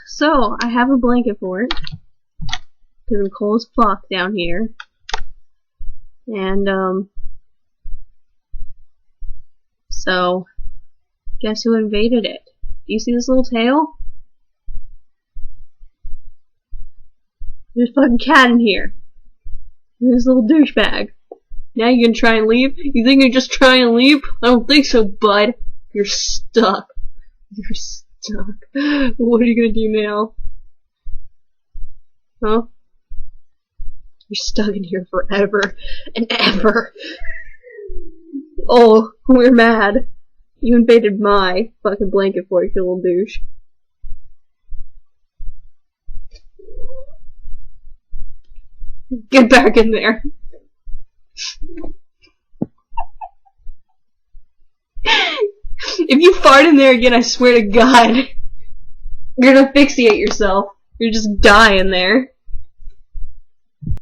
So, I have a blanket for it. Because I'm cold as fuck down here. And, so, guess who invaded it? Do you see this little tail? There's a fucking cat in here. This little douchebag. Now you can try and leave? You think you're just trying to leave? I don't think so, bud. You're stuck. You're stuck. What are you gonna do now? Huh? You're stuck in here forever and ever. Oh, we're mad. You invaded my fucking blanket for you little douche. Get back in there. If you fart in there again, I swear to God, you're gonna asphyxiate yourself. You're just die in there.